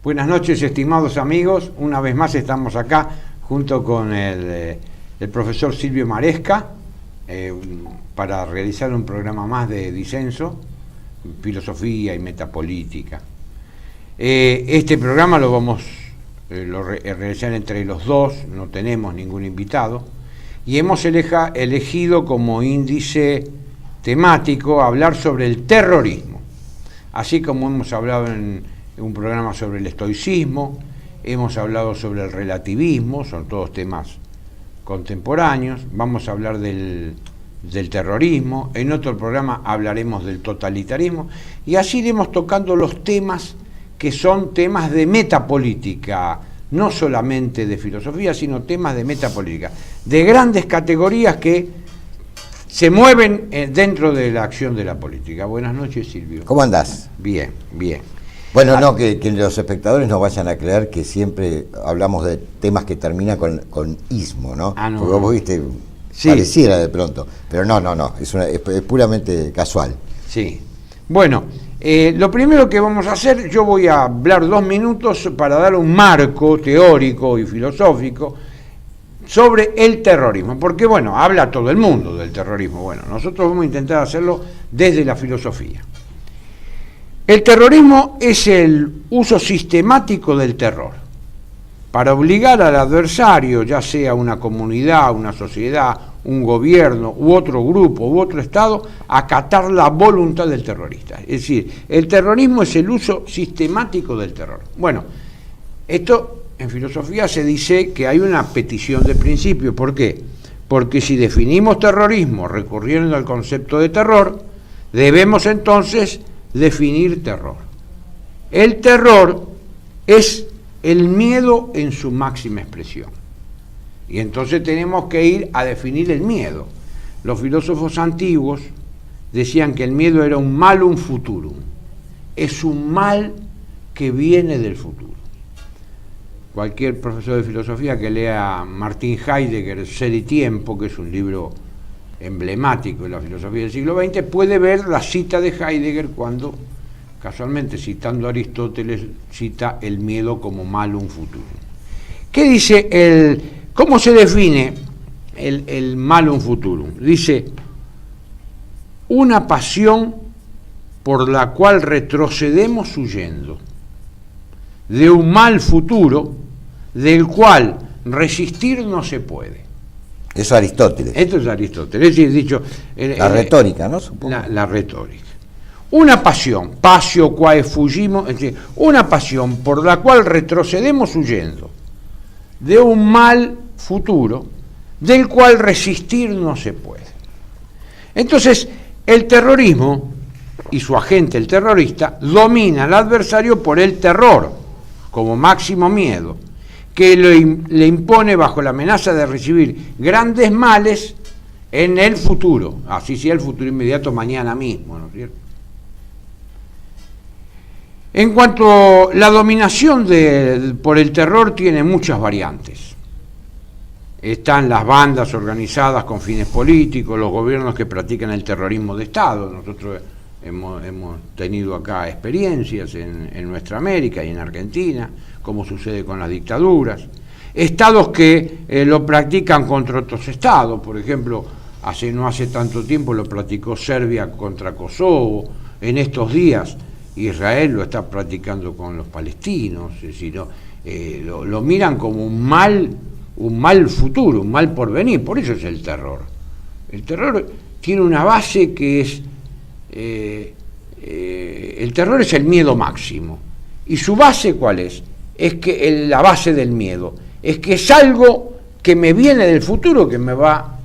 Buenas noches, estimados amigos. Una vez más estamos acá junto con el profesor Silvio Maresca para realizar un programa más de disenso, filosofía y metapolítica. Este programa lo vamos a realizar entre los dos, no tenemos ningún invitado, y hemos elegido como índice temático hablar sobre el terrorismo, así como hemos hablado en un programa sobre el estoicismo, hemos hablado sobre el relativismo, son todos temas contemporáneos. Vamos a hablar del terrorismo, en otro programa hablaremos del totalitarismo, y así iremos tocando los temas que son temas de metapolítica, no solamente de filosofía, sino temas de metapolítica, de grandes categorías que se mueven dentro de la acción de la política. Buenas noches, Silvio. ¿Cómo andás? Bien, bien. Bueno, no, que los espectadores no vayan a creer que siempre hablamos de temas que terminan con ismo, ¿no? No. Porque vos viste, sí, pareciera de pronto, pero no, es puramente casual. Sí. Bueno, lo primero que vamos a hacer, yo voy a hablar 2 minutos para dar un marco teórico y filosófico sobre el terrorismo, porque bueno, habla todo el mundo del terrorismo. Bueno, nosotros vamos a intentar hacerlo desde la filosofía. El terrorismo es el uso sistemático del terror para obligar al adversario, ya sea una comunidad, una sociedad, un gobierno u otro grupo u otro estado, a acatar la voluntad del terrorista. Es decir, el terrorismo es el uso sistemático del terror. Bueno, esto en filosofía se dice que hay una petición de principio. ¿Por qué? Porque si definimos terrorismo recurriendo al concepto de terror, debemos entonces definir terror. El terror es el miedo en su máxima expresión. Y entonces tenemos que ir a definir el miedo. Los filósofos antiguos decían que el miedo era un malum futurum. Es un mal que viene del futuro. Cualquier profesor de filosofía que lea Martin Heidegger, Ser y Tiempo, que es un libro emblemático de la filosofía del siglo XX, puede ver la cita de Heidegger cuando, casualmente citando a Aristóteles, cita el miedo como malum futurum. ¿Qué dice cómo se define el malum futurum? Dice, una pasión por la cual retrocedemos huyendo, de un mal futuro del cual resistir no se puede. Eso es Aristóteles. Esto es Aristóteles, es decir, dicho... la retórica, ¿no? Supongo. La retórica. Una pasión, passio quae fugimo, es decir, una pasión por la cual retrocedemos huyendo de un mal futuro del cual resistir no se puede. Entonces, el terrorismo y su agente, el terrorista, domina al adversario por el terror, como máximo miedo, que le impone bajo la amenaza de recibir grandes males en el futuro, así sea el futuro inmediato, mañana mismo, ¿no es cierto? En cuanto a la dominación por el terror, tiene muchas variantes. Están las bandas organizadas con fines políticos, los gobiernos que practican el terrorismo de Estado. Nosotros hemos tenido acá experiencias en nuestra América y en Argentina, como sucede con las dictaduras. Estados que lo practican contra otros estados, por ejemplo, no hace tanto tiempo lo practicó Serbia contra Kosovo. En estos días Israel lo está practicando con los palestinos. Es decir, lo miran como un mal futuro, un mal porvenir. Por eso es el terror. El terror tiene una base que es... el terror es el miedo máximo. ¿Y su base cuál es? Es que la base del miedo es que es algo que me viene del futuro que me va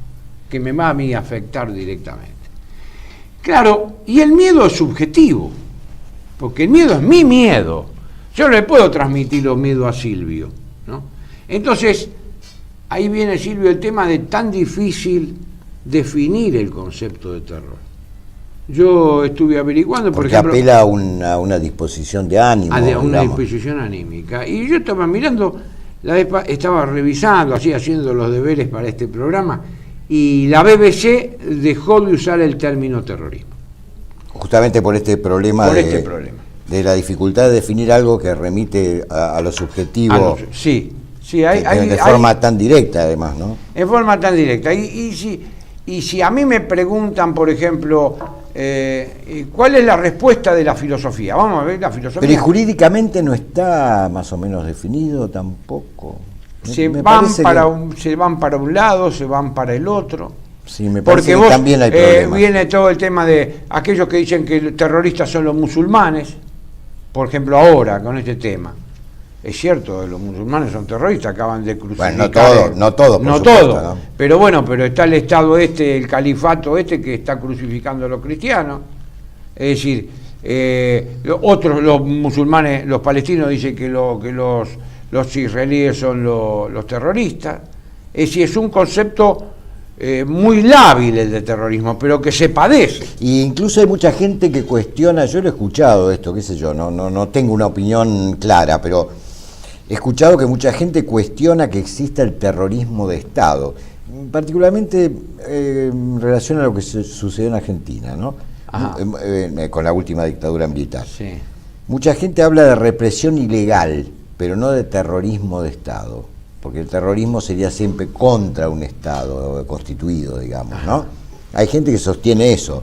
a mí afectar directamente. Claro, y el miedo es subjetivo, porque el miedo es mi miedo. Yo no le puedo transmitir los miedos a Silvio, ¿no? Entonces, ahí viene, Silvio, el tema de tan difícil definir el concepto de terror. Yo estuve averiguando, por ejemplo... apela a una disposición de ánimo. A una disposición anímica. Y yo estaba mirando, estaba revisando, así haciendo los deberes para este programa, y la BBC dejó de usar el término terrorismo. Justamente por este problema. de la dificultad de definir algo que remite a lo subjetivo. Sí, hay, de forma tan directa, además, ¿no? En forma tan directa. Y si a mí me preguntan, por ejemplo, ¿cuál es la respuesta de la filosofía? Vamos a ver la filosofía. Pero ¿y jurídicamente no está más o menos definido tampoco? Se van para un lado, se van para el otro. Sí, me parece que también hay problemas. Viene todo el tema de aquellos que dicen que los terroristas son los musulmanes, por ejemplo, ahora con este tema. Es cierto, los musulmanes son terroristas, acaban de crucificar. Bueno, no todo, ¿no? Pero bueno, pero está el Estado el califato que está crucificando a los cristianos. Es decir, los musulmanes, los palestinos dicen que los israelíes son los terroristas. Es decir, es un concepto muy lábil el de terrorismo, pero que se padece. Y incluso hay mucha gente que cuestiona, yo lo he escuchado esto, qué sé yo, no tengo una opinión clara, pero he escuchado que mucha gente cuestiona que exista el terrorismo de Estado, particularmente en relación a lo que sucedió en Argentina, ¿no? Con la última dictadura militar. Sí. Mucha gente habla de represión ilegal, pero no de terrorismo de Estado, porque el terrorismo sería siempre contra un Estado constituido, digamos, ¿no? Hay gente que sostiene eso.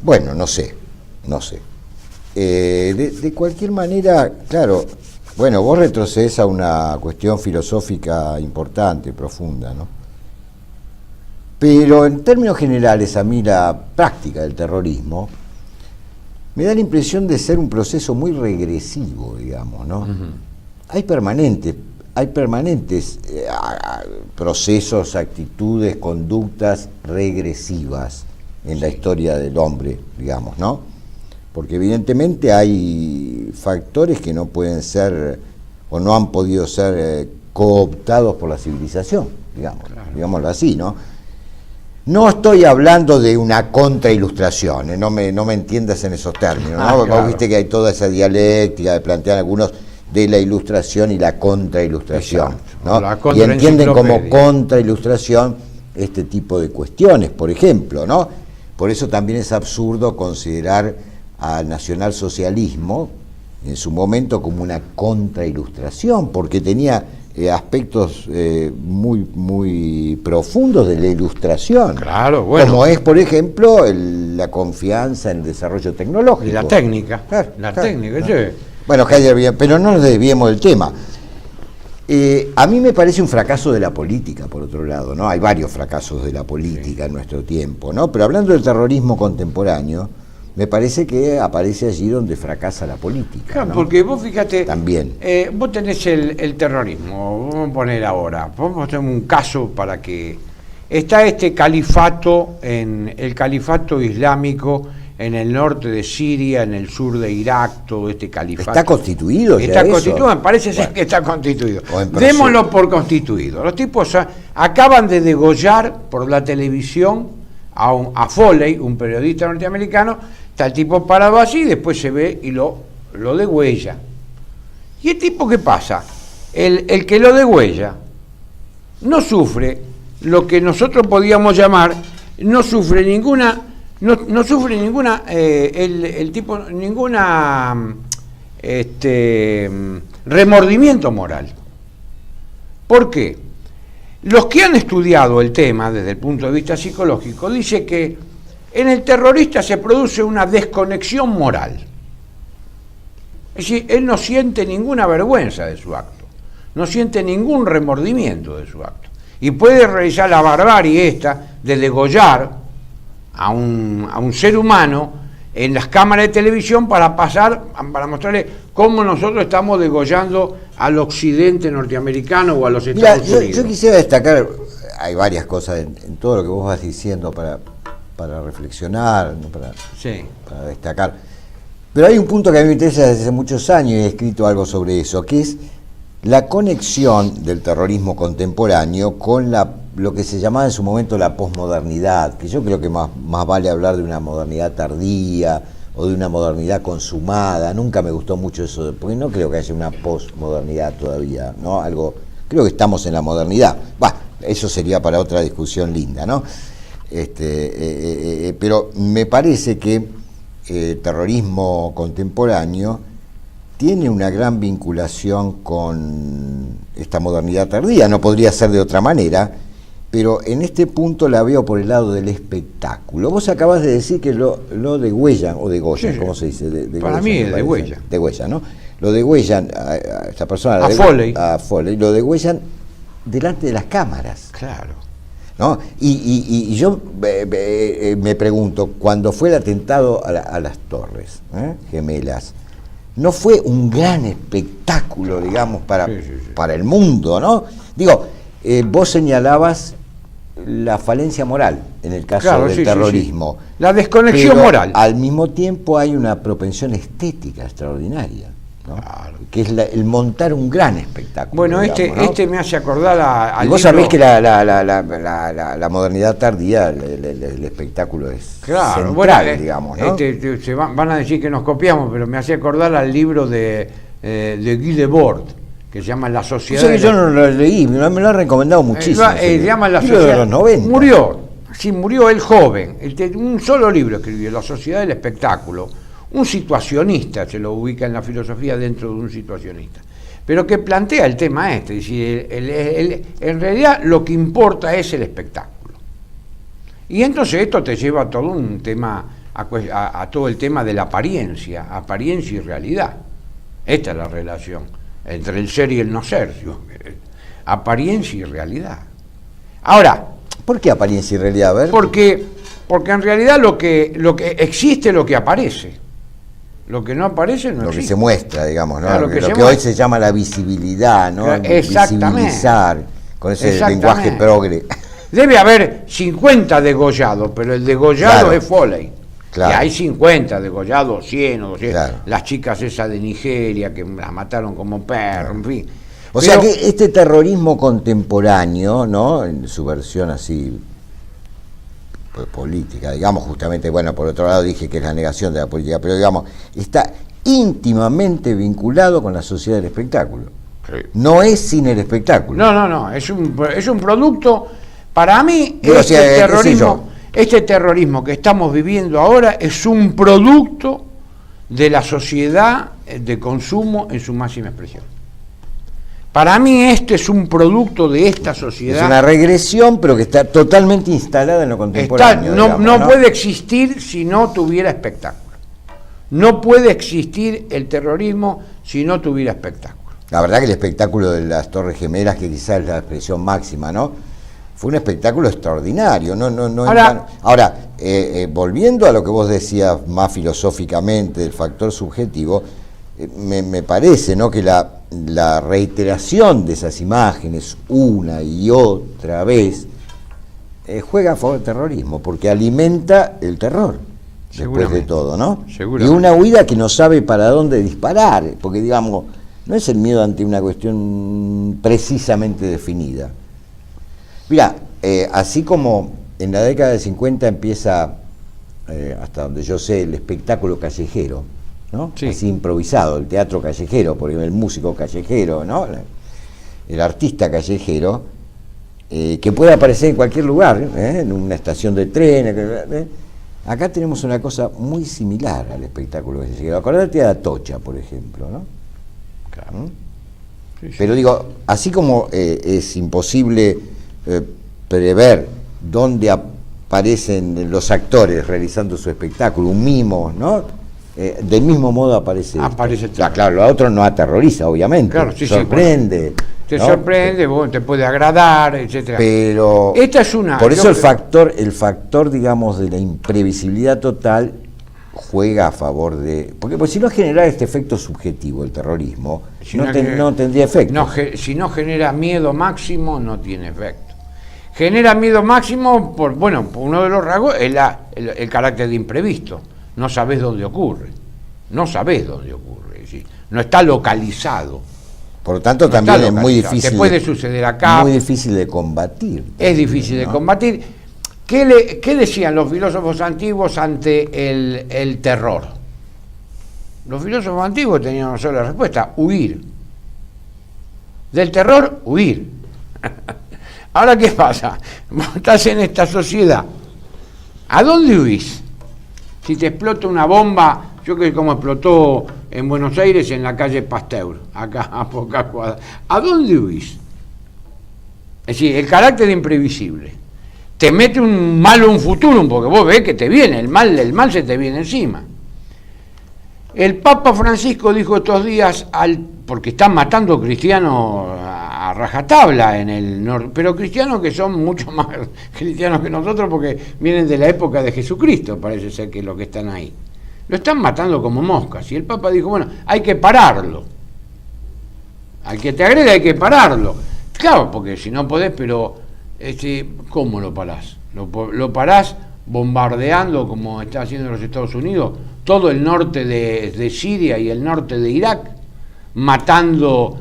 Bueno, no sé. De cualquier manera, claro, bueno, vos retrocedes a una cuestión filosófica importante, profunda, ¿no? Pero en términos generales, a mí la práctica del terrorismo me da la impresión de ser un proceso muy regresivo, digamos, ¿no? Uh-huh. Hay permanentes procesos, actitudes, conductas regresivas en la historia del hombre, digamos, ¿no? Porque evidentemente hay factores que no pueden ser o no han podido ser cooptados por la civilización, digamos, digámoslo así, ¿no? No estoy hablando de una contrailustración, no me entiendas en esos términos, ¿no? Vos viste que hay toda esa dialéctica de plantear algunos de la ilustración y la contrailustración, ¿no? Y entienden como contrailustración este tipo de cuestiones, por ejemplo, ¿no? Por eso también es absurdo considerar al nacionalsocialismo en su momento como una contrailustración, porque tenía aspectos muy profundos de la ilustración. Claro, bueno. Como es, por ejemplo, la confianza en el desarrollo tecnológico. Y la técnica. Técnica, sí. Bueno, Heidegger, pero no nos desviemos del tema. A mí me parece un fracaso de la política, por otro lado, ¿no? Hay varios fracasos de la política en nuestro tiempo, ¿no? Pero hablando del terrorismo contemporáneo, me parece que aparece allí donde fracasa la política. Claro, ¿no? Porque vos fíjate, también. Vos tenés el terrorismo, vamos a poner ahora, vamos a tener un caso para que... Está este califato, el califato islámico en el norte de Siria, en el sur de Irak, todo este califato. ¿Está constituido ya Está eso? Constituido, parece ser que está constituido. Démoslo por constituido. Los tipos acaban de degollar por la televisión a Foley, un periodista norteamericano. Está el tipo parado así, después se ve y lo degüella. ¿Y el tipo qué pasa? El que lo degüella no sufre lo que nosotros podíamos llamar, no sufre ninguna remordimiento moral. ¿Por qué? Los que han estudiado el tema desde el punto de vista psicológico dicen que en el terrorista se produce una desconexión moral. Es decir, él no siente ninguna vergüenza de su acto, no siente ningún remordimiento de su acto. Y puede realizar la barbarie de degollar a un ser humano en las cámaras de televisión para mostrarle cómo nosotros estamos degollando al occidente norteamericano o a los Estados Unidos. Yo quisiera destacar, hay varias cosas en todo lo que vos vas diciendo para reflexionar, ¿no? para destacar. Pero hay un punto que a mí me interesa desde hace muchos años y he escrito algo sobre eso, que es la conexión del terrorismo contemporáneo con lo que se llamaba en su momento la posmodernidad, que yo creo que más vale hablar de una modernidad tardía o de una modernidad consumada. Nunca me gustó mucho eso, porque no creo que haya una posmodernidad todavía, ¿no? Creo que estamos en la modernidad. Eso sería para otra discusión linda, ¿no? Pero me parece que terrorismo contemporáneo tiene una gran vinculación con esta modernidad tardía, no podría ser de otra manera, pero en este punto la veo por el lado del espectáculo. Vos acabas de decir que lo degüellan, o degollan, Sí, ¿cómo se dice? Para mí es degüellan. Degüellan, ¿no? Lo degüellan a esta persona, A Foley, lo degüellan delante de las cámaras. Claro. ¿No? Y yo me pregunto, cuando fue el atentado a las Torres Gemelas, ¿no fue un gran espectáculo, digamos, para el mundo, ¿no? Digo, vos señalabas la falencia moral en el caso del terrorismo. Sí. La desconexión moral. Al mismo tiempo hay una propensión estética extraordinaria, ¿no? Claro. Que es el montar un gran espectáculo. Bueno, digamos, ¿no? este me hace acordar al y vos libro... sabés que la modernidad tardía, el espectáculo es central, digamos, ¿no? Van a decir que nos copiamos, pero me hace acordar al libro de Guy Debord, que se llama La Sociedad... O sea que yo no lo leí, me lo han recomendado muchísimo. Se llama La Sociedad de los 90. Murió él joven. Un solo libro escribió, La Sociedad del Espectáculo. Un situacionista, se lo ubica en la filosofía dentro de un situacionista, pero que plantea el tema es decir, en realidad lo que importa es el espectáculo. Y entonces esto te lleva a todo un tema, a todo el tema de la apariencia y realidad. Esta es la relación entre el ser y el no ser, apariencia y realidad. Ahora, ¿por qué apariencia y realidad? A ver. Porque en realidad lo que existe es lo que aparece. Lo que no aparece no existe. Lo que se muestra, digamos, ¿no? Claro, lo que hoy se llama la visibilidad, ¿no? Exactamente. Visibilizar, con ese lenguaje progre. Debe haber 50 degollados, pero el degollado es Foley. Claro. Y hay 50 degollados, 100 o 200. Claro. Las chicas esas de Nigeria que las mataron como perros, en fin. O sea que este terrorismo contemporáneo, ¿no? En su versión así política, digamos, justamente, bueno, por otro lado dije que es la negación de la política, pero digamos, está íntimamente vinculado con la sociedad del espectáculo. Sí. No es sin el espectáculo. No, es un producto, para mí, este terrorismo que estamos viviendo ahora es un producto de la sociedad de consumo en su máxima expresión. Para mí este es un producto de esta sociedad. Es una regresión, pero que está totalmente instalada en lo contemporáneo. No puede existir si no tuviera espectáculo. No puede existir el terrorismo si no tuviera espectáculo. La verdad que el espectáculo de las Torres Gemelas, que quizás es la expresión máxima, ¿no? Fue un espectáculo extraordinario. Ahora, volviendo a lo que vos decías más filosóficamente del factor subjetivo, me parece, ¿no?, que la reiteración de esas imágenes una y otra vez juega a favor del terrorismo, porque alimenta el terror, después de todo, ¿no? Y una huida que no sabe para dónde disparar, porque, digamos, no es el miedo ante una cuestión precisamente definida. Mira, así como en la década de 50 empieza, hasta donde yo sé, el espectáculo callejero, ¿no? Sí. Así improvisado, el teatro callejero, por ejemplo, el músico callejero, ¿no? El artista callejero, que puede aparecer en cualquier lugar, en una estación de tren. Acá tenemos una cosa muy similar al espectáculo callejero. Acordate de Atocha, por ejemplo, ¿no? Claro. Sí, sí. Pero digo, así como es imposible prever dónde aparecen los actores realizando su espectáculo, un mimo, ¿no? Del mismo modo aparece claro, lo otro no aterroriza, obviamente. Claro, sorprende. Te sorprende, te puede agradar, etcétera. Pero esta es una. Por eso el factor, digamos, de la imprevisibilidad total juega a favor de. Porque pues, si no genera este efecto subjetivo, el terrorismo, no tendría efecto. Si no genera miedo máximo, no tiene efecto. Genera miedo máximo por uno de los rasgos es el carácter de imprevisto. No sabés dónde ocurre, es decir, no está localizado. Por lo tanto, también es muy difícil. Te puede suceder acá. Muy difícil de combatir. Es difícil de combatir. ¿Qué decían los filósofos antiguos ante el terror? Los filósofos antiguos tenían una sola respuesta: huir. Del terror, huir. Ahora, ¿qué pasa? Vos estás en esta sociedad. ¿A dónde huís? Si te explota una bomba, yo creo que como explotó en Buenos Aires en la calle Pasteur, acá a pocas cuadras, ¿a dónde huís? Es decir, el carácter imprevisible. Te mete un mal o un futuro, porque vos ves que te viene, el mal se te viene encima. El Papa Francisco dijo estos días, porque están matando cristianos a rajatabla en el norte, pero cristianos que son mucho más cristianos que nosotros porque vienen de la época de Jesucristo, parece ser que los que están ahí. Lo están matando como moscas. Y el Papa dijo, bueno, hay que pararlo. Al que te agrede hay que pararlo. Claro, porque si no podés, pero ¿cómo lo parás? ¿Lo parás bombardeando, como está haciendo los Estados Unidos, todo el norte de Siria y el norte de Irak, matando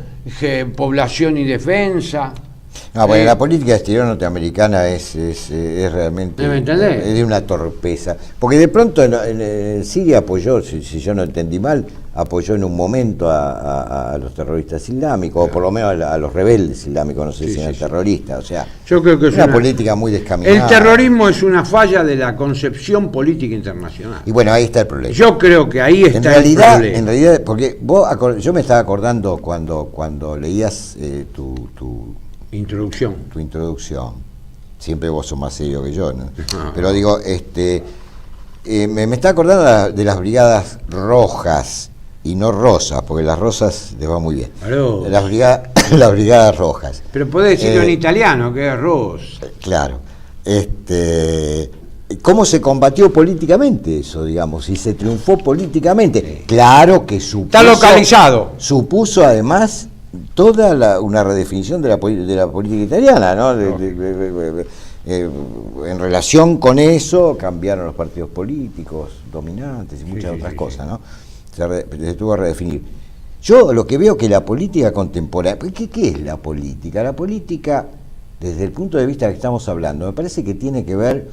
población y defensa? No, bueno, la política exterior norteamericana es realmente es de una torpeza. Porque de pronto en Siria apoyó, si yo no entendí mal, apoyó en un momento a los terroristas islámicos, o por lo menos a los rebeldes islámicos, no sé si eran terroristas. O sea, yo creo que es una política muy descaminada. El terrorismo es una falla de la concepción política internacional. Y bueno, ahí está el problema. Yo creo que ahí está el problema. En realidad, porque yo me estaba acordando cuando leías tu introducción, siempre vos sos más serio que yo, ¿no? Pero digo, me está acordando de las brigadas rojas y no rosas, porque las rosas les va muy bien. Claro. Las brigadas rojas. Pero podés decirlo en italiano, que es rosa. Claro. ¿Cómo se combatió políticamente eso, digamos? Y se triunfó políticamente. Sí. Claro que está localizado. Supuso además toda una redefinición de la política italiana, ¿no? En relación con eso cambiaron los partidos políticos dominantes y muchas otras cosas, ¿no? Se tuvo que redefinir. Yo lo que veo que la política contemporánea, ¿qué es la política? La política, desde el punto de vista que estamos hablando, me parece que tiene que ver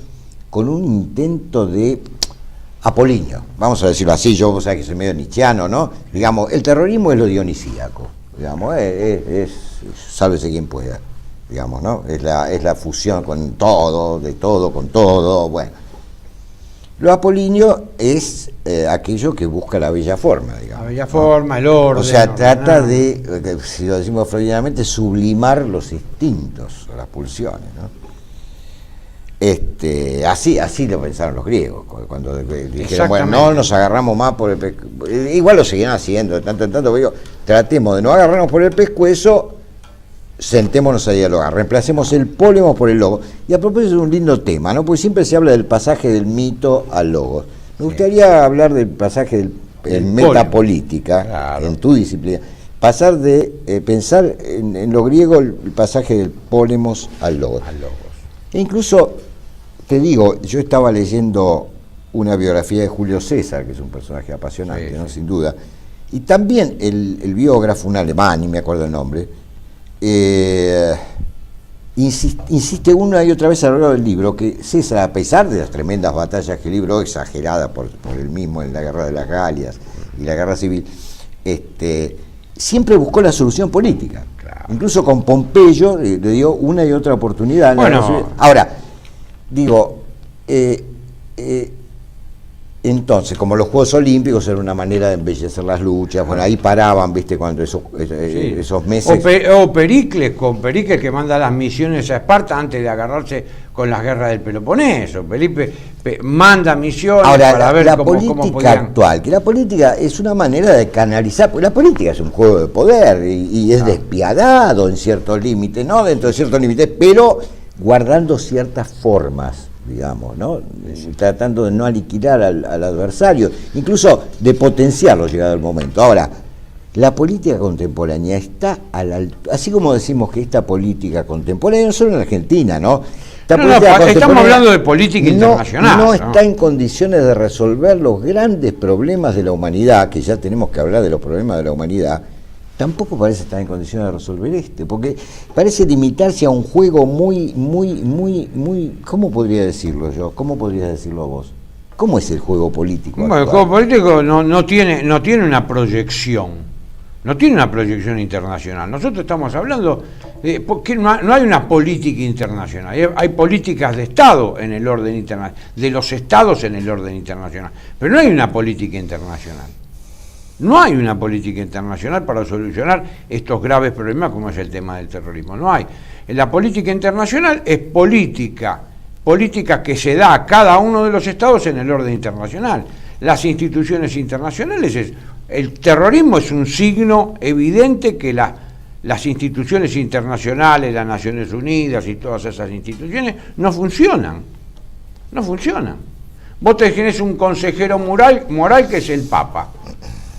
con un intento de Apolinio, vamos a decirlo así, yo, vos sabés que soy medio nietzscheano, ¿no? Digamos, el terrorismo es lo dionisíaco. Digamos, sálvese quien pueda, digamos, ¿no? Es la fusión con todo, de todo, con todo, bueno. Lo apolíneo es aquello que busca la bella forma, digamos. La bella forma, el orden. O sea, trata de, si lo decimos freudianamente, sublimar los instintos, las pulsiones, ¿no? Así lo pensaron los griegos, cuando dijeron, bueno, no nos agarramos más por el pescuezo. Igual lo seguían haciendo, de tanto en tanto, digo, tratemos de no agarrarnos por el pescuezo, sentémonos a dialogar, reemplacemos el pólemo por el logos. Y a propósito es un lindo tema, ¿no? Porque siempre se habla del pasaje del mito al logos. Me gustaría hablar del pasaje del metapolítica, claro, en tu disciplina. Pasar de pensar en lo griego el pasaje del pólemos al logos. E incluso, te digo, yo estaba leyendo una biografía de Julio César, que es un personaje apasionante, ¿no? Sin duda, y también el biógrafo, un alemán, ni me acuerdo el nombre, insiste una y otra vez a lo largo del libro que César, a pesar de las tremendas batallas que libró, exagerada por él mismo en la guerra de las Galias y la guerra civil, siempre buscó la solución política. Claro. Incluso con Pompeyo le dio una y otra oportunidad. Bueno. Ahora, digo, entonces, como los Juegos Olímpicos eran una manera de embellecer las luchas, bueno, ahí paraban, viste, cuando esos meses... O Pericles, con Pericles que manda las misiones a Esparta antes de agarrarse con las guerras del Peloponeso. Felipe manda misiones. Ahora, para ver la cómo política podían... actual, que la política es una manera de canalizar, porque la política es un juego de poder y es despiadado en ciertos límites, ¿no? Dentro de ciertos límites, pero guardando ciertas formas, digamos, ¿no? Tratando de no aniquilar al adversario, incluso de potenciarlo llegado el momento. Ahora, la política contemporánea está así como decimos que esta política contemporánea, no solo en Argentina, ¿no? Estamos hablando de política internacional. No está en condiciones de resolver los grandes problemas de la humanidad, que ya tenemos que hablar de los problemas de la humanidad. Tampoco parece estar en condiciones de resolver porque parece limitarse a un juego muy, ¿cómo podría decirlo yo? ¿Cómo podrías decirlo vos? ¿Cómo es el juego político? Bueno, el juego político no tiene una proyección, no tiene una proyección internacional. Nosotros estamos hablando de porque no hay una política internacional, hay políticas de Estado en el orden internacional, de los Estados en el orden internacional, pero no hay una política internacional. No hay una política internacional para solucionar estos graves problemas como es el tema del terrorismo. No hay. La política internacional es política que se da a cada uno de los estados en el orden internacional. Las instituciones internacionales, el terrorismo es un signo evidente que las instituciones internacionales, las Naciones Unidas y todas esas instituciones no funcionan. No funcionan. Vos tenés un consejero moral que es el Papa.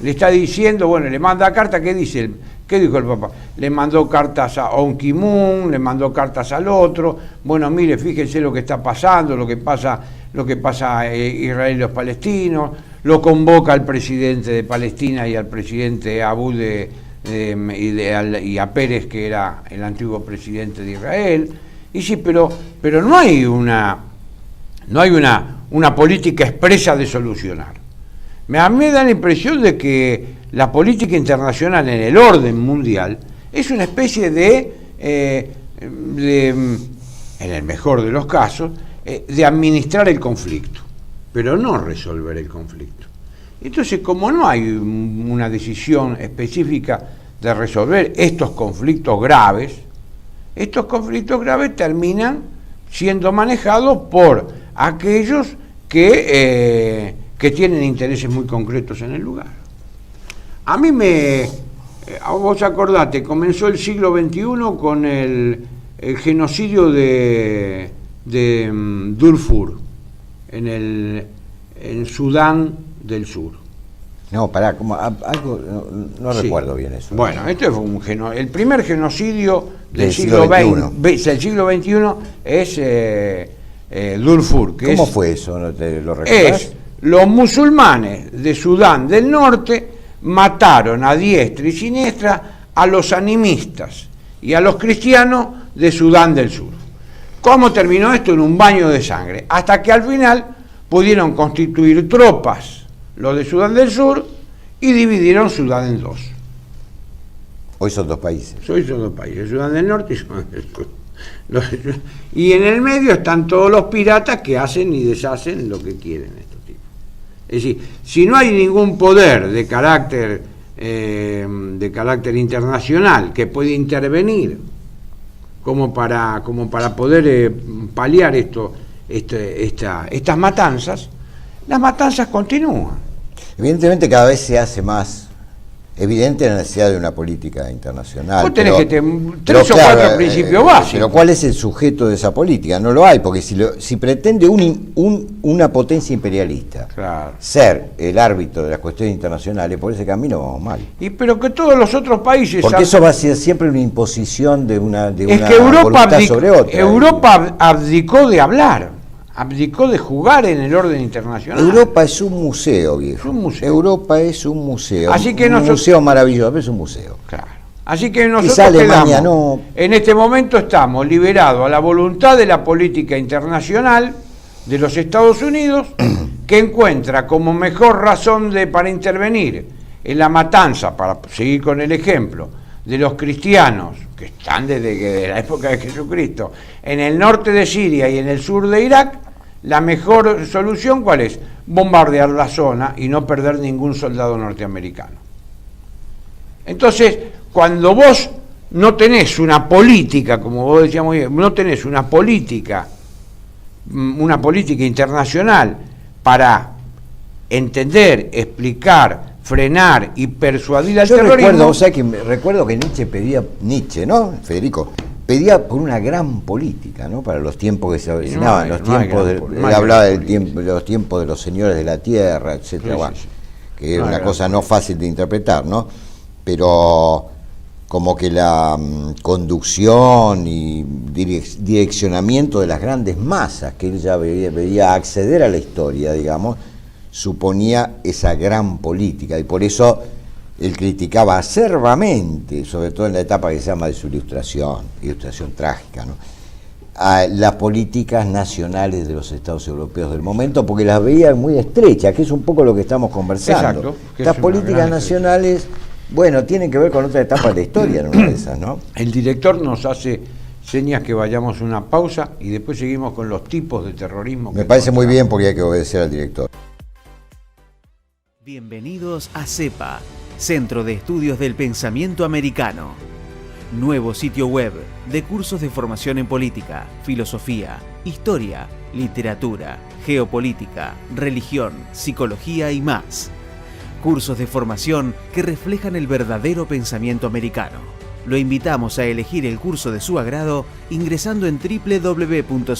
Le está diciendo, bueno, le manda carta, ¿qué dice? ¿Qué dijo el Papa? Le mandó cartas a Ban Ki-moon, le mandó cartas al otro. Bueno, mire, fíjense lo que está pasando, lo que pasa Israel y los palestinos. Lo convoca al presidente de Palestina y al presidente Abu y a Pérez, que era el antiguo presidente de Israel. Y sí, pero no hay una política expresa de solucionar. A mí me da la impresión de que la política internacional en el orden mundial es una especie en el mejor de los casos, de administrar el conflicto, pero no resolver el conflicto. Entonces, como no hay una decisión específica de resolver estos conflictos graves terminan siendo manejados por aquellos que tienen intereses muy concretos en el lugar. A mí vos acordate, comenzó el siglo XXI con el genocidio de Darfur, en Sudán del Sur. No, pará, algo, no sí. Recuerdo bien eso. Bueno, este fue el primer genocidio del siglo XX. El siglo XXI es Darfur. ¿Cómo fue eso? ¿No te lo recordás? Los musulmanes de Sudán del Norte mataron a diestra y siniestra a los animistas y a los cristianos de Sudán del Sur. ¿Cómo terminó esto? En un baño de sangre, hasta que al final pudieron constituir tropas, los de Sudán del Sur, y dividieron Sudán en dos. Hoy son dos países. Hoy son dos países, Sudán del Norte y Sudán del Sur. Y en el medio están todos los piratas que hacen y deshacen lo que quieren estos tipos. Es decir, si no hay ningún poder de carácter internacional que pueda intervenir como para poder paliar estas matanzas, las matanzas continúan. Evidentemente cada vez se hace más evidente la necesidad de una política internacional. Vos tenés tres o cuatro principios básicos. Pero ¿cuál es el sujeto de esa política? No lo hay, porque si pretende una potencia imperialista ser el árbitro de las cuestiones internacionales, por ese camino vamos mal. Pero que todos los otros países... Porque eso va a ser siempre una imposición de una voluntad sobre otra. Europa abdicó de hablar. Abdicó de jugar en el orden internacional. Europa es un museo, viejo. Es un museo. Europa es un museo. Así que un museo maravilloso, pero es un museo. Claro. Así que nosotros Alemania no. En este momento estamos liberados a la voluntad de la política internacional de los Estados Unidos, que encuentra como mejor razón para intervenir en la matanza, para seguir con el ejemplo, de los cristianos, que están desde la época de Jesucristo, en el norte de Siria y en el sur de Irak. La mejor solución, ¿cuál es? Bombardear la zona y no perder ningún soldado norteamericano. Entonces, cuando vos no tenés una política, como vos decías muy bien, no tenés una política internacional para entender, explicar, frenar y persuadir al terrorismo. Recuerdo que Nietzsche, ¿no? Federico, pedía por una gran política, ¿no? Para los tiempos que se avecinaban, hablaba de los tiempos de los señores de la tierra, etcétera, que es una cosa no fácil de interpretar, ¿no? Pero como que la conducción y direccionamiento de las grandes masas que él ya veía acceder a la historia, digamos, suponía esa gran política, y por eso él criticaba acerbamente, sobre todo en la etapa que se llama de su ilustración trágica, ¿no?, a las políticas nacionales de los estados europeos del momento, porque las veía muy estrechas, que es un poco lo que estamos conversando. Exacto, estas políticas nacionales Bueno, tiene que ver con otra etapa de la historia, en una de esas, ¿no? El director nos hace señas que vayamos a una pausa y después seguimos con los tipos de terrorismo. Me parece muy bien porque hay que obedecer al director. Bienvenidos a CEPA, Centro de Estudios del Pensamiento Americano. Nuevo sitio web de cursos de formación en política, filosofía, historia, literatura, geopolítica, religión, psicología y más. Cursos de formación que reflejan el verdadero pensamiento americano. Lo invitamos a elegir el curso de su agrado ingresando en www.cepa.la.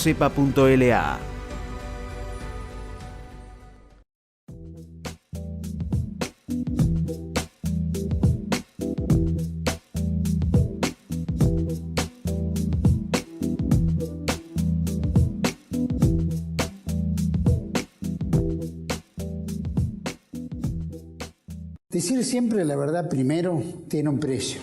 Decir siempre la verdad primero tiene un precio.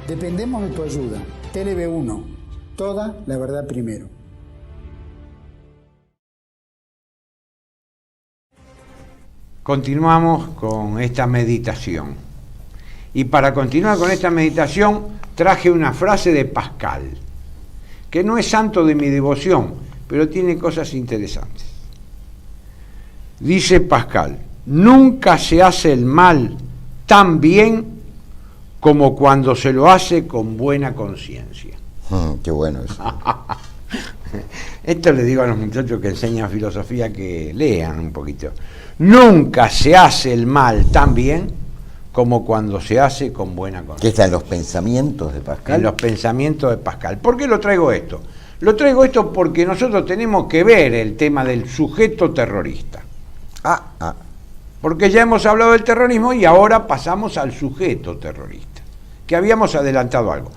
Dependemos de tu ayuda. TLB1, toda la verdad primero. Continuamos con esta meditación. Y para continuar con esta meditación traje una frase de Pascal, que no es santo de mi devoción, pero tiene cosas interesantes. Dice Pascal, nunca se hace el mal tan bien como cuando se lo hace con buena conciencia. Qué bueno eso. Esto le digo a los muchachos que enseñan filosofía que lean un poquito. Nunca se hace el mal tan bien como cuando se hace con buena conciencia. ¿Qué está en los pensamientos de Pascal? En los pensamientos de Pascal. ¿Por qué lo traigo esto? Lo traigo esto porque nosotros tenemos que ver el tema del sujeto terrorista. Porque ya hemos hablado del terrorismo y ahora pasamos al sujeto terrorista, que habíamos adelantado algo.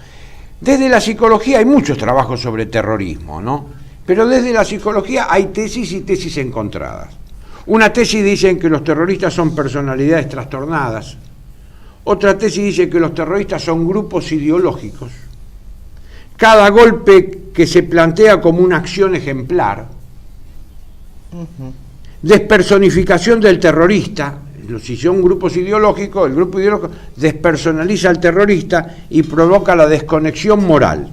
Desde la psicología hay muchos trabajos sobre terrorismo, ¿no? Pero desde la psicología hay tesis y tesis encontradas. Una tesis dice que los terroristas son personalidades trastornadas. Otra tesis dice que los terroristas son grupos ideológicos. Cada golpe que se plantea como una acción ejemplar. Despersonificación del terrorista. Si son grupos ideológicos, el grupo ideológico despersonaliza al terrorista y provoca la desconexión moral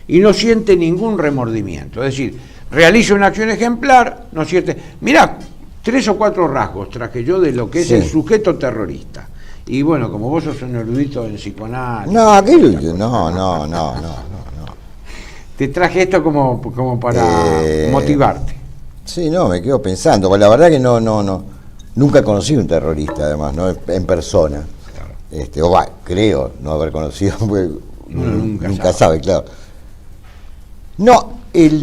y no siente ningún remordimiento. Es decir, realiza una acción ejemplar, no siente... Mirá, 3 o 4 rasgos traje yo de lo que es el sujeto terrorista. Y bueno, como vos sos un erudito en psicoanálisis... No. Te traje esto como para motivarte. Sí, no, me quedo pensando, porque la verdad que nunca he conocido un terrorista, además, ¿no? En persona. Claro. Creo no haber conocido, porque nunca sabe, claro. No,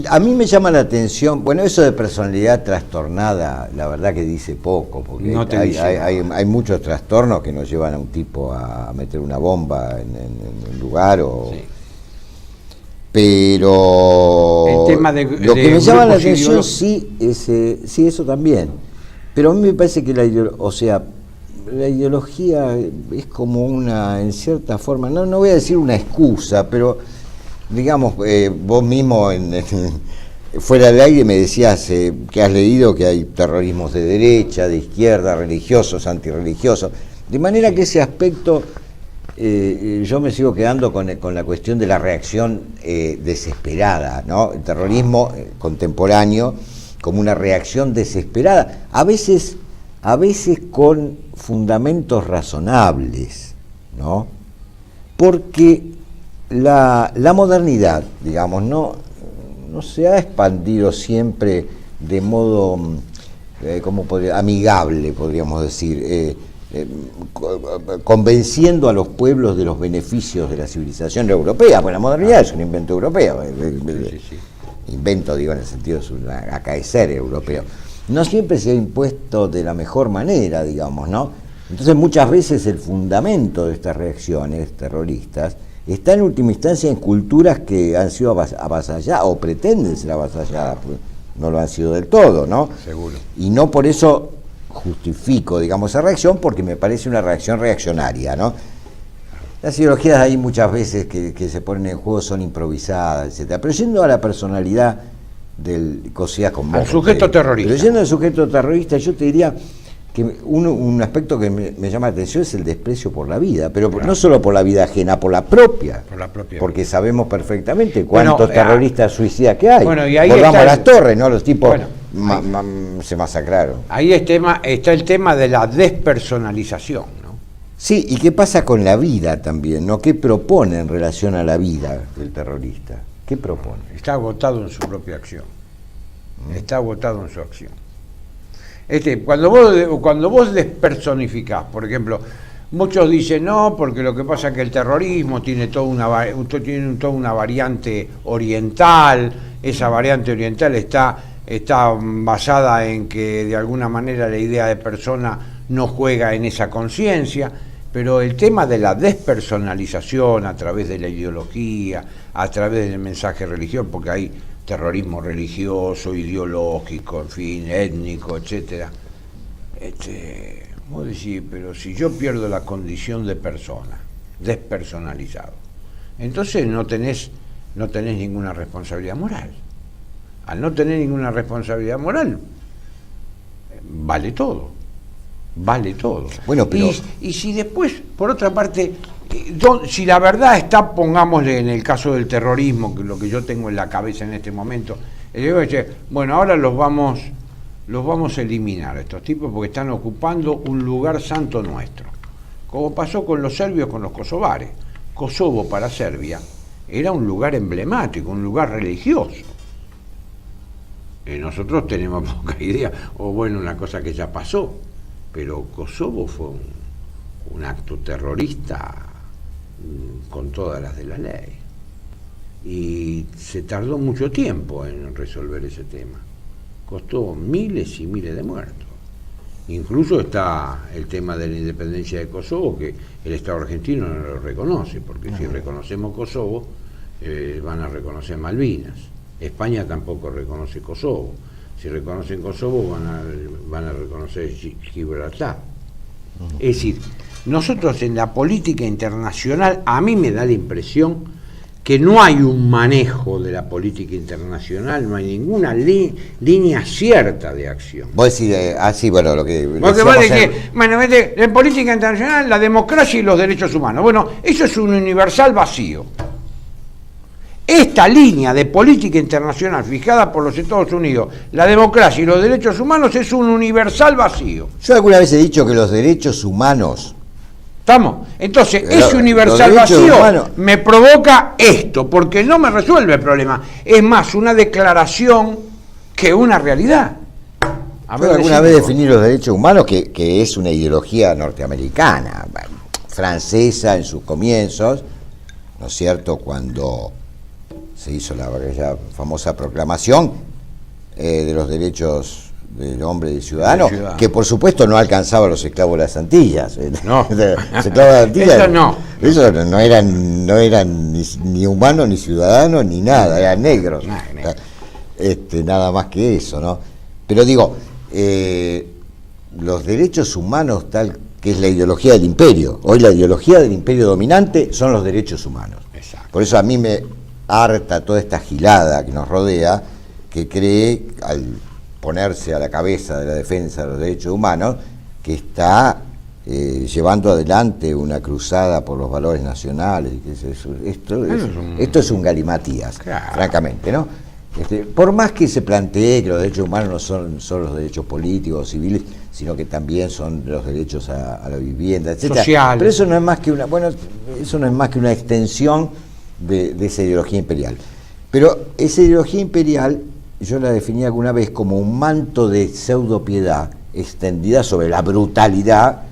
a mí me llama la atención, bueno, eso de personalidad trastornada, la verdad que dice poco, porque no hay muchos trastornos que nos llevan a un tipo a meter una bomba en un lugar o... Sí. Pero el tema de que me llama la atención sí, eso también. Pero a mí me parece que la ideología es como una, en cierta forma, no voy a decir una excusa, pero digamos, vos mismo fuera del aire me decías que has leído que hay terrorismos de derecha, de izquierda, religiosos, antirreligiosos, de manera que ese aspecto... yo me sigo quedando con la cuestión de la reacción desesperada, ¿no? El terrorismo contemporáneo como una reacción desesperada, a veces con fundamentos razonables, ¿no? Porque la modernidad, digamos, no se ha expandido siempre de modo amigable, podríamos decir, convenciendo a los pueblos de los beneficios de la civilización europea, pues la modernidad es un invento europeo, invento digo en el sentido de un acaecer europeo. No siempre se ha impuesto de la mejor manera, digamos, ¿no? Entonces muchas veces el fundamento de estas reacciones terroristas está en última instancia en culturas que han sido avasalladas o pretenden ser avasalladas, pues no lo han sido del todo, ¿no? Seguro. Y no por eso justifico, digamos, esa reacción, porque me parece una reacción reaccionaria, ¿no? Las ideologías ahí muchas veces que se ponen en juego son improvisadas, etcétera. Pero yendo a la personalidad del cosidad con al sujeto terrorista. Pero yendo al sujeto terrorista, yo te diría, que un aspecto que me llama la atención es el desprecio por la vida, pero no solo por la vida ajena, por la propia. Porque sabemos perfectamente cuántos terroristas suicidas que hay. Bueno, y ahí volvamos está a las torres, ¿no? Los tipos se masacraron. Ahí está el tema de la despersonalización, ¿no? Sí, ¿y qué pasa con la vida también, no? ¿Qué propone en relación a la vida el terrorista? ¿Qué propone? Está agotado en su propia acción. Está agotado en su acción. Cuando vos despersonificás, por ejemplo, muchos dicen no, porque lo que pasa es que el terrorismo tiene toda una variante oriental, esa variante oriental está basada en que de alguna manera la idea de persona no juega en esa conciencia, pero el tema de la despersonalización a través de la ideología, a través del mensaje religioso, porque hay terrorismo religioso, ideológico, en fin, étnico, etcétera. Vos decís, pero si yo pierdo la condición de persona, despersonalizado, entonces no tenés ninguna responsabilidad moral. Al no tener ninguna responsabilidad moral, vale todo. Vale todo. Bueno, pero... y si después, por otra parte, si la verdad está, pongámosle en el caso del terrorismo, que lo que yo tengo en la cabeza en este momento, bueno, ahora los vamos a eliminar a estos tipos porque están ocupando un lugar santo nuestro, como pasó con los serbios, con los kosovares. Kosovo para Serbia era un lugar emblemático, un lugar religioso. Nosotros tenemos poca idea, o bueno, una cosa que ya pasó, pero Kosovo fue un acto terrorista con todas las de la ley. Y se tardó mucho tiempo en resolver ese tema. Costó miles y miles de muertos. Incluso está el tema de la independencia de Kosovo, que el Estado argentino no lo reconoce, porque si reconocemos Kosovo, van a reconocer Malvinas. España tampoco reconoce Kosovo. Si reconocen Kosovo, van a reconocer Gibraltar. Es decir, nosotros en la política internacional, a mí me da la impresión que no hay un manejo de la política internacional, no hay ninguna línea cierta de acción. Vos decís, sí, bueno, lo que... Porque vos decís, bueno, en política internacional, la democracia y los derechos humanos. Bueno, eso es un universal vacío. Esta línea de política internacional fijada por los Estados Unidos, la democracia y los derechos humanos, es un universal vacío. Yo alguna vez he dicho que los derechos humanos... ¿Estamos? Entonces, ese universal vacío me provoca esto, porque no me resuelve el problema. Es más una declaración que una realidad. Yo alguna vez definí los derechos humanos, que es una ideología norteamericana, francesa en sus comienzos, ¿no es cierto?, cuando se hizo la famosa proclamación de los derechos del hombre y del ciudadano, que por supuesto no alcanzaba a los esclavos de las Antillas. No, los esclavos de las Antillas, eso no. Eso no eran ni humanos, ni ciudadanos, ni nada, eran negros. Nada más que eso, ¿no? Pero digo, los derechos humanos, tal que es la ideología del imperio, hoy la ideología del imperio dominante son los derechos humanos. Exacto. Por eso a mí me harta toda esta gilada que nos rodea, que cree, al ponerse a la cabeza de la defensa de los derechos humanos, que está llevando adelante una cruzada por los valores nacionales. Esto es un galimatías, claro, francamente, ¿no? Por más que se plantee que los derechos humanos no son solo los derechos políticos o civiles, sino que también son los derechos a la vivienda, etcétera. Sociales. Pero eso no es más que una extensión de esa ideología imperial. Pero esa ideología imperial yo la definí alguna vez como un manto de pseudopiedad extendida sobre la brutalidad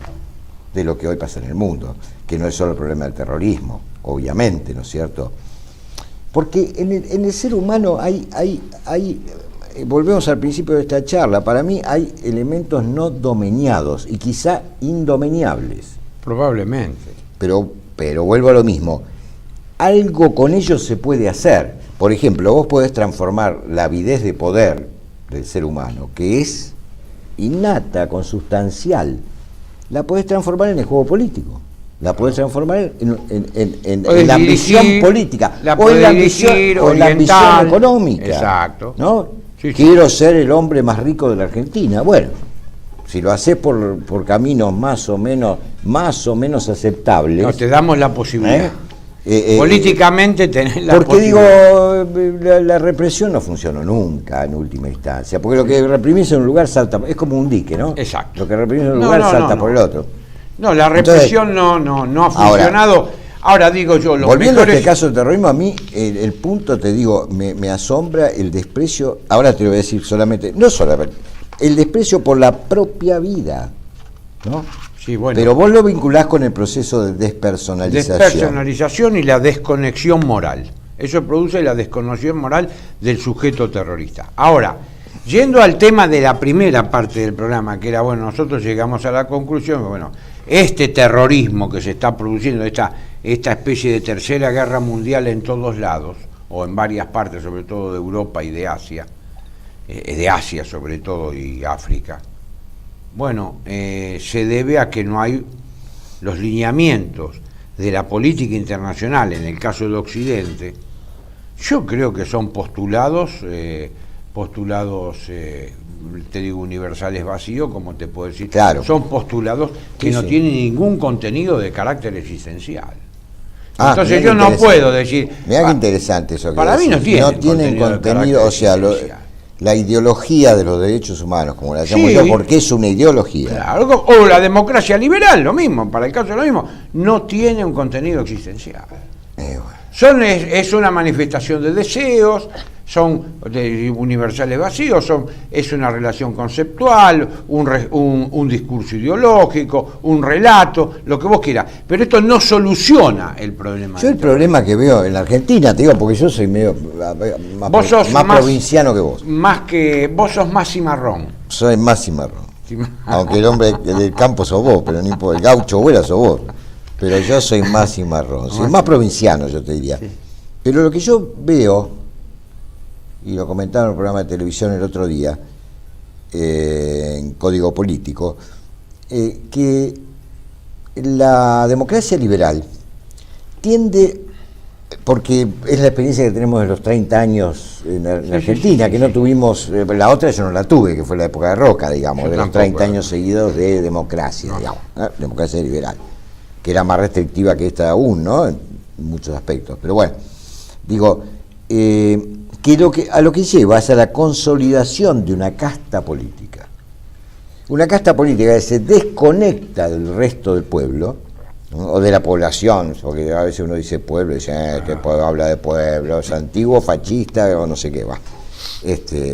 de lo que hoy pasa en el mundo, que no es solo el problema del terrorismo, obviamente, ¿no es cierto? Porque en el ser humano hay volvemos al principio de esta charla, para mí hay elementos no domeñados y quizá indomeñables. Probablemente. Pero vuelvo a lo mismo, algo con ellos se puede hacer. Por ejemplo, vos podés transformar la avidez de poder del ser humano, que es innata, consustancial, la podés transformar en el juego político, la podés transformar en la ambición política, o en la ambición económica. Exacto. ¿No? Sí, quiero ser el hombre más rico de la Argentina. Bueno, Si lo haces por caminos más o menos aceptables. No, te damos la posibilidad. Políticamente tenés la porque posibilidad. digo, la represión no funcionó nunca en última instancia, porque lo que reprimís en un lugar salta, es como un dique, ¿no? Exacto. Lo que reprimís en un lugar salta por el otro. No, la represión no ha funcionado. Ahora digo yo, los volviendo mejores... a este caso de terrorismo, a mí el punto, te digo, me asombra el desprecio, ahora te lo voy a decir solamente, no solamente, el desprecio por la propia vida, ¿no? Sí, bueno. Pero vos lo vinculás con el proceso de despersonalización. Despersonalización y la desconexión moral. Eso produce la desconexión moral del sujeto terrorista. Ahora, yendo al tema de la primera parte del programa, que era, bueno, nosotros llegamos a la conclusión que, bueno, este terrorismo que se está produciendo, esta especie de tercera guerra mundial en todos lados, o en varias partes, sobre todo de Europa y de Asia sobre todo, y África, bueno, se debe a que no hay los lineamientos de la política internacional, en el caso de Occidente. Yo creo que son postulados, te digo, universales vacíos, como te puedo decir. Claro. Son postulados que no tienen ningún contenido de carácter existencial. Entonces yo no puedo decir... Mirá qué interesante eso que para mí no tienen contenido, o sea, la ideología de los derechos humanos, como la llamo yo, porque es una ideología. Claro, o la democracia liberal, lo mismo, para el caso lo mismo, no tiene un contenido existencial. Bueno. Es una manifestación de deseos, son universales vacíos, es una relación conceptual, un discurso ideológico, un relato, lo que vos quieras. Pero esto no soluciona el problema. Yo el problema que veo en la Argentina, te digo, porque yo soy medio más provinciano que vos. Vos sos más cimarrón. Soy más cimarrón. Aunque el hombre del campo sos vos, pero ni por el gaucho vuela sos vos. Pero yo soy más cimarrón, soy más provinciano, yo te diría. Sí. Pero lo que yo veo, y lo comentaba en el programa de televisión el otro día, en Código Político, que la democracia liberal tiende, porque es la experiencia que tenemos de los 30 años en Argentina, que no tuvimos, la otra yo no la tuve, que fue la época de Roca, digamos, de los 30 años seguidos de democracia, digamos, democracia liberal, que era más restrictiva que esta aún, ¿no? En muchos aspectos. Pero bueno, digo, que a lo que lleva es a la consolidación de una casta política. Una casta política que se desconecta del resto del pueblo, ¿no? O de la población, porque a veces uno dice pueblo, y dice, este pueblo habla de pueblo, es antiguo, fascista, o no sé qué va.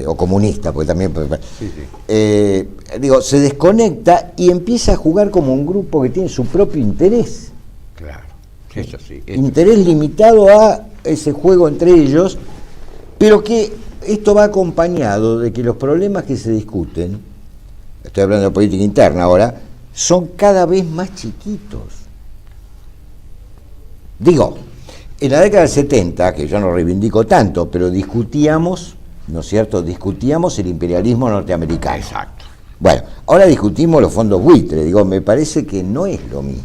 O comunista, porque también... digo, se desconecta y empieza a jugar como un grupo que tiene su propio interés. Claro, eso sí. Interés limitado a ese juego entre ellos, pero que esto va acompañado de que los problemas que se discuten, estoy hablando de política interna ahora, son cada vez más chiquitos. Digo, en la década del 70, que yo no reivindico tanto, pero discutíamos, ¿no es cierto?, discutíamos el imperialismo norteamericano. Exacto. Bueno, ahora discutimos los fondos buitre, digo, me parece que no es lo mismo.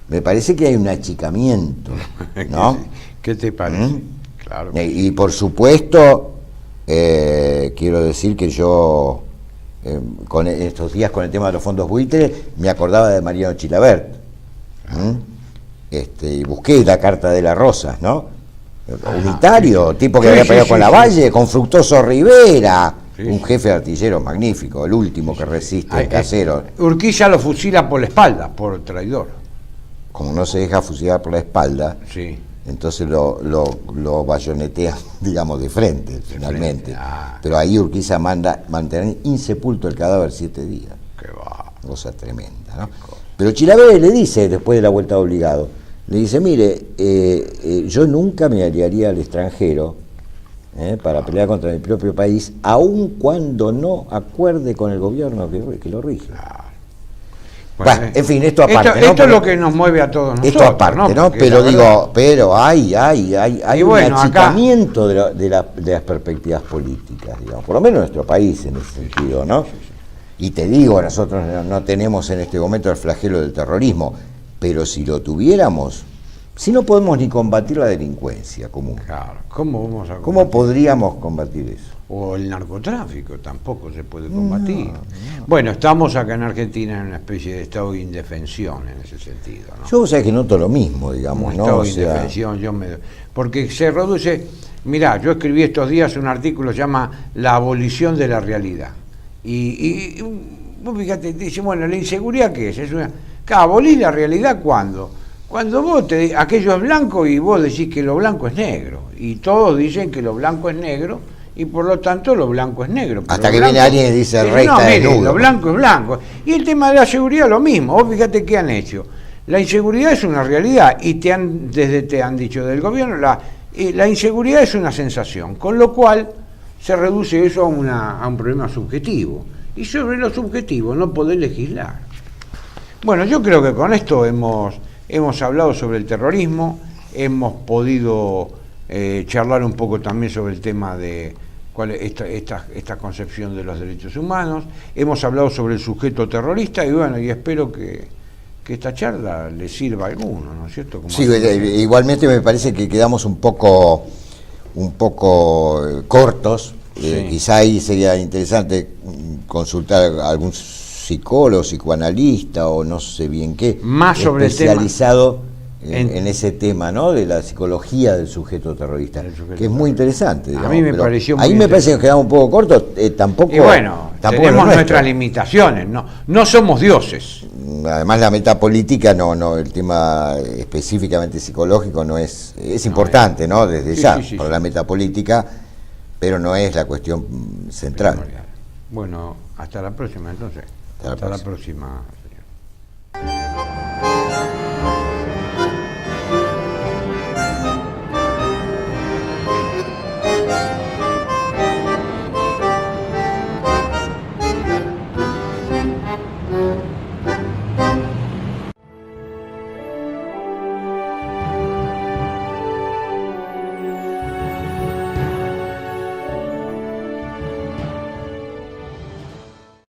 Me parece que hay un achicamiento, ¿no? ¿Qué te parece? Claro. Y por supuesto, quiero decir que yo, con estos días con el tema de los fondos buitre, me acordaba de Mariano Chilavert. Y busqué la carta de la Rosa, ¿no? Unitario, tipo que había peleado con Lavalle, con Fructuoso Rivera, un jefe de artilleros magnífico, el último que resiste, el casero. Urquiza lo fusila por la espalda, por traidor. Como no se deja fusilar por la espalda, entonces lo bayonetea, digamos, de frente, finalmente. Pero ahí Urquiza manda mantener insepulto el cadáver 7 días. Qué va. Cosa tremenda, ¿no? Pero Chilavert le dice, después de la vuelta obligado, le dice, mire, yo nunca me aliaría al extranjero para pelear contra mi propio país, aun cuando no acuerde con el gobierno que lo rige. Bueno, en fin, esto aparte. Esto es lo que nos mueve a todos nosotros. Esto aparte, ¿no? Pero digo, pero hay un achicamiento de las perspectivas políticas, digamos, por lo menos en nuestro país en ese sentido, ¿no? Y te digo, nosotros no tenemos en este momento el flagelo del terrorismo, pero si lo tuviéramos, si no podemos ni combatir la delincuencia común. Claro, ¿cómo vamos a combatir? ¿Cómo podríamos combatir eso? O el narcotráfico tampoco se puede combatir. Bueno, estamos acá en Argentina en una especie de estado de indefensión en ese sentido, ¿no? Yo, o sea, que noto lo mismo, digamos, Un ¿no? estado O de sea, indefensión, porque se reduce. Mirá, yo escribí estos días un artículo que se llama La abolición de la realidad. Y vos fíjate, dice, bueno, ¿la inseguridad qué es? ¿Abolir la realidad cuándo? Cuando aquello es blanco y vos decís que lo blanco es negro. Y todos dicen que lo blanco es negro y por lo tanto lo blanco es negro. Hasta que viene alguien y dice rey está desnudo. Lo blanco es blanco. Y el tema de la seguridad lo mismo. Vos fíjate qué han hecho. La inseguridad es una realidad y desde te han dicho del gobierno, la inseguridad es una sensación, con lo cual se reduce eso a un problema subjetivo. Y sobre lo subjetivo no podés legislar. Bueno, yo creo que con esto hemos hablado sobre el terrorismo, hemos podido charlar un poco también sobre el tema de cuál es esta concepción de los derechos humanos, hemos hablado sobre el sujeto terrorista y bueno, y espero que esta charla le sirva a alguno, ¿no es cierto? Sí, igualmente me parece que quedamos un poco cortos. Sí. Quizá ahí sería interesante consultar a algún psicólogo, psicoanalista o no sé bien qué, más sobre especializado en ese tema, ¿no? De la psicología del sujeto terrorista, que es muy interesante. Digamos, a mí me pareció muy ahí me parece que quedamos un poco cortos, tampoco. Y bueno, tenemos nuestras limitaciones, no somos dioses. Además la metapolítica el tema específicamente psicológico no es importante, ¿no? Desde ya, para la metapolítica, pero no es la cuestión central. Bueno, hasta la próxima entonces. Hasta la próxima.